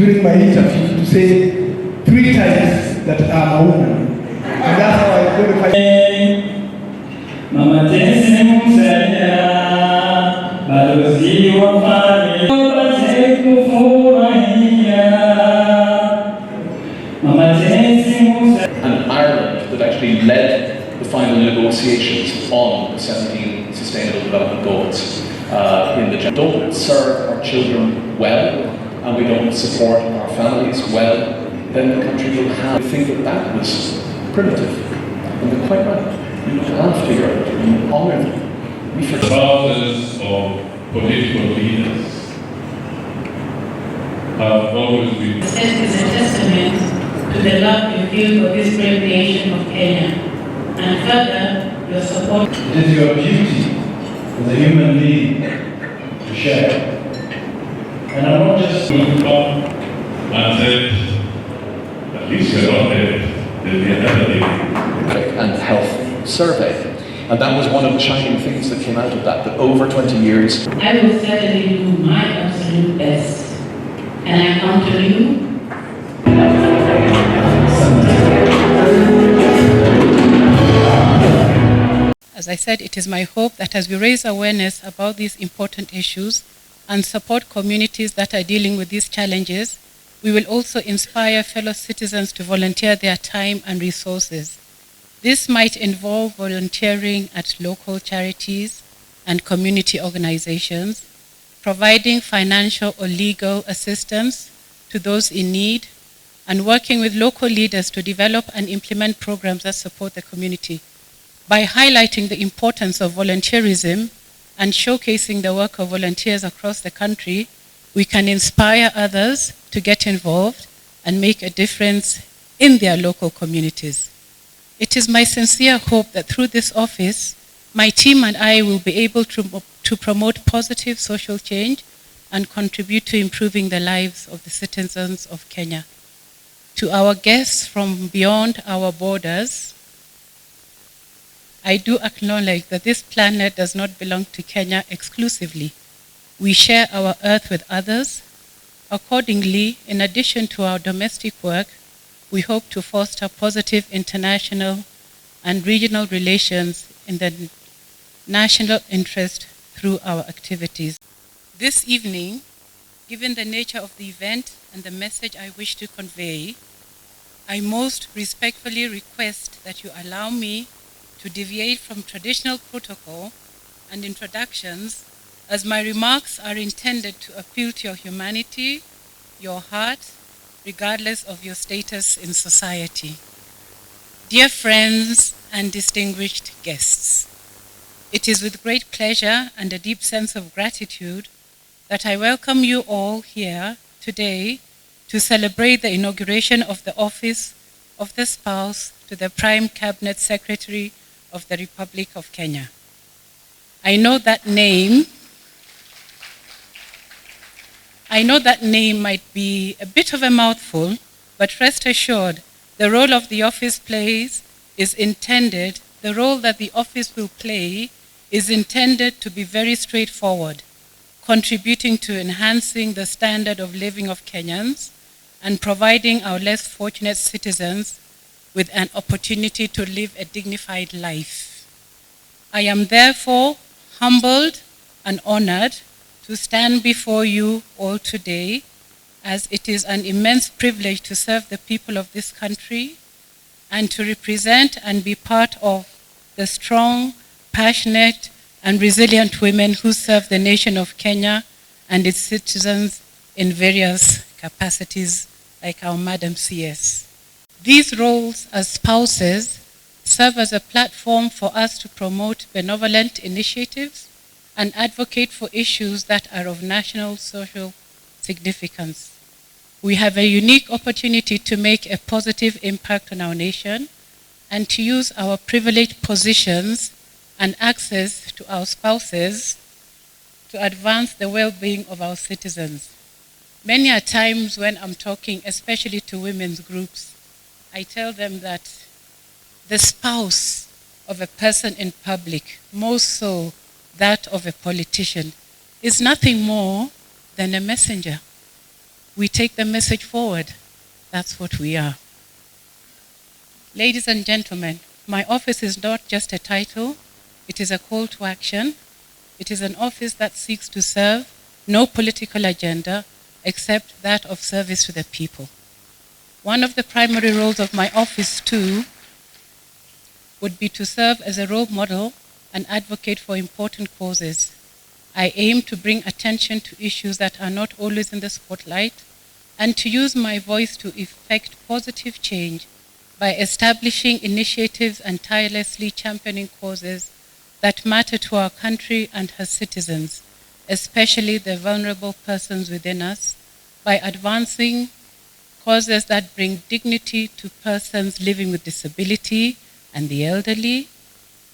during my interview to say 3 times that I'm a woman. And that's how I qualify. Mama Tensi Musaya, Balozi Wafani, Mama Tensi Musaya. And Ireland that actually led the final negotiations on the 17 Sustainable Development Goals in the don't serve our children well, and we don't support our families well, then the country will have. I think that was primitive, and they're quite right. You look after your children, you honour them. Thousands of political leaders have always been. This is a testament to the love you feel for this great nation of Kenya, and further, your support. It is your duty as a human being to share. And I'm not just to come and said, at least we're not dead, there'll be another day. And health survey. And that was one of the shining things that came out of that over 20 years. I will certainly do my absolute best, and I count on you. As I said, it is my hope that as we raise awareness about these important issues and support communities that are dealing with these challenges, we will also inspire fellow citizens to volunteer their time and resources. This might involve volunteering at local charities and community organizations, providing financial or legal assistance to those in need, and working with local leaders to develop and implement programs that support the community. By highlighting the importance of volunteerism and showcasing the work of volunteers across the country, we can inspire others to get involved and make a difference in their local communities. It is my sincere hope that through this office, my team and I will be able to promote positive social change and contribute to improving the lives of the citizens of Kenya. To our guests from beyond our borders, I do acknowledge that this planet does not belong to Kenya exclusively. We share our earth with others, Accordingly, in addition to our domestic work, we hope to foster positive international and regional relations in the national interest through our activities. This evening, given the nature of the event and the message I wish to convey, I most respectfully request that you allow me to deviate from traditional protocol and introductions, as my remarks are intended to appeal to your humanity, your heart, regardless of your status in society. Dear friends and distinguished guests, it is with great pleasure and a deep sense of gratitude that I welcome you all here today to celebrate the inauguration of the office of the spouse to the Prime Cabinet Secretary of the Republic of Kenya. I know that name might be a bit of a mouthful, but rest assured, the role of the office plays is intended, the role that the office will play is intended to be very straightforward, contributing to enhancing the standard of living of Kenyans and providing our less fortunate citizens with an opportunity to live a dignified life. I am therefore humbled and honored to stand before you all today, as it is an immense privilege to serve the people of this country and to represent and be part of the strong, passionate, and resilient women who serve the nation of Kenya and its citizens in various capacities, like our Madam CS. These roles as spouses serve as a platform for us to promote benevolent initiatives and advocate for issues that are of national social significance. We have a unique opportunity to make a positive impact on our nation and to use our privileged positions and access to our spouses to advance the well-being of our citizens. Many a times when I'm talking, especially to women's groups, I tell them that the spouse of a person in public, more so that of a politician, is nothing more than a messenger. We take the message forward. That's what we are. Ladies and gentlemen, my office is not just a title, it is a call to action. It is an office that seeks to serve no political agenda except that of service to the people. One of the primary roles of my office too would be to serve as a role model and advocate for important causes. I aim to bring attention to issues that are not always in the spotlight and to use my voice to effect positive change by establishing initiatives and tirelessly championing causes that matter to our country and her citizens, especially the vulnerable persons within us, by advancing causes that bring dignity to persons living with disability and the elderly,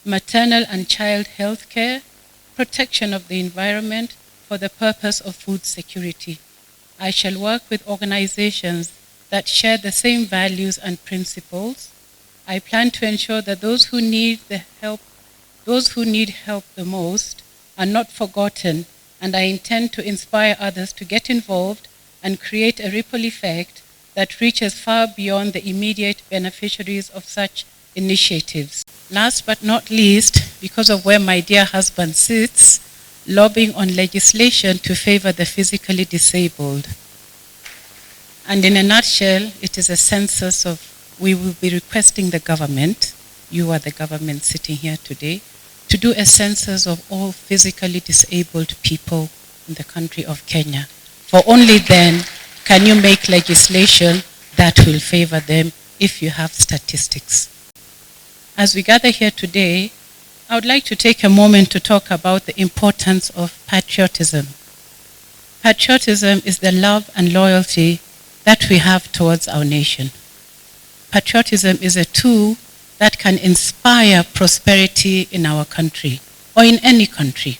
maternal and child health care, protection of the environment for the purpose of food security. I shall work with organizations that share the same values and principles. I plan to ensure that those who need help the most are not forgotten, and I intend to inspire others to get involved and create a ripple effect that reaches far beyond the immediate beneficiaries of such initiatives. Last but not least, because of where my dear husband sits, lobbying on legislation to favor the physically disabled. And in a nutshell, it is a census of, we will be requesting the government, you are the government sitting here today, to do a census of all physically disabled people in the country of Kenya. For only then can you make legislation that will favor them if you have statistics. As we gather here today, I would like to take a moment to talk about the importance of patriotism. Patriotism is the love and loyalty that we have towards our nation. Patriotism is a tool that can inspire prosperity in our country or in any country.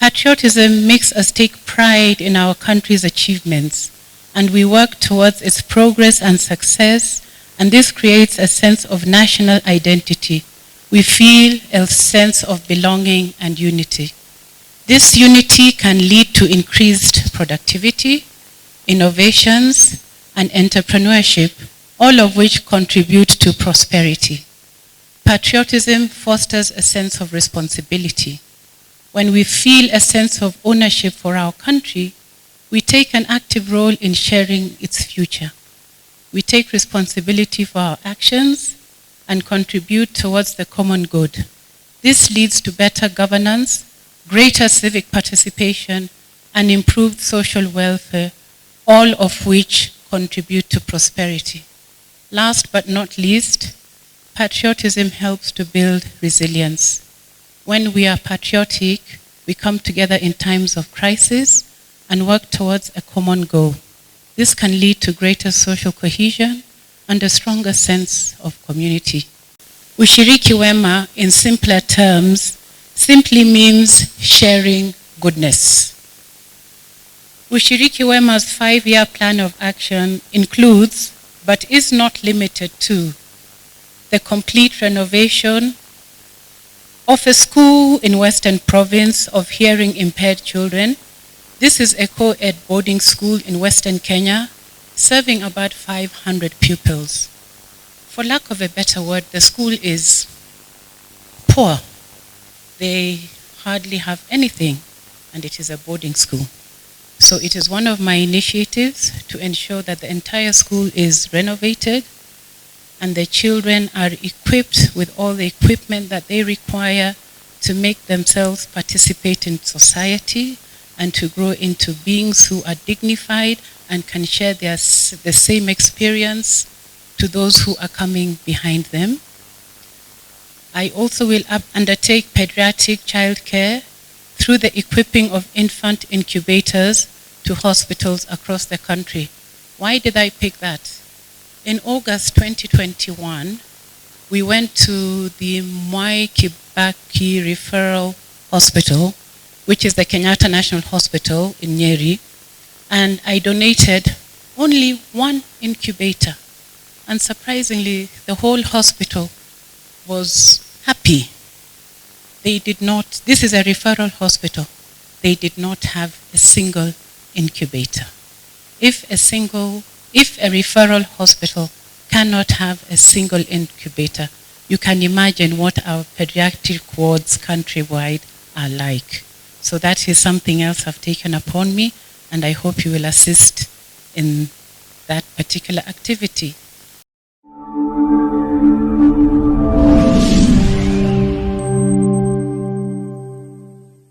Patriotism makes us take pride in our country's achievements, and we work towards its progress and success, and this creates a sense of national identity. We feel a sense of belonging and unity. This unity can lead to increased productivity, innovations, and entrepreneurship, all of which contribute to prosperity. Patriotism fosters a sense of responsibility. When we feel a sense of ownership for our country, we take an active role in sharing its future. We take responsibility for our actions and contribute towards the common good. This leads to better governance, greater civic participation, and improved social welfare, all of which contribute to prosperity. Last but not least, patriotism helps to build resilience. When we are patriotic, we come together in times of crisis and work towards a common goal. This can lead to greater social cohesion and a stronger sense of community. Ushiriki wema, in simpler terms, simply means sharing goodness. Ushiriki wema's 5-year plan of action includes, but is not limited to, the complete renovation of a school in Western Province of hearing impaired children. This is a co-ed boarding school in Western Kenya, serving about 500 pupils. For lack of a better word, the school is poor. They hardly have anything, and it is a boarding school. So it is one of my initiatives to ensure that the entire school is renovated and the children are equipped with all the equipment that they require to make themselves participate in society and to grow into beings who are dignified and can share the same experience to those who are coming behind them. I also will undertake pediatric childcare through the equipping of infant incubators to hospitals across the country. Why did I pick that? In August 2021, we went to the Mwai Kibaki Referral Hospital, which is the Kenyatta National Hospital in Nyeri, and I donated only 1 incubator. And surprisingly, the whole hospital was happy. They did not, this is a referral hospital, they did not have a single incubator. If a referral hospital cannot have a single incubator, you can imagine what our pediatric wards countrywide are like. So that is something else I've taken upon me, and I hope you will assist in that particular activity.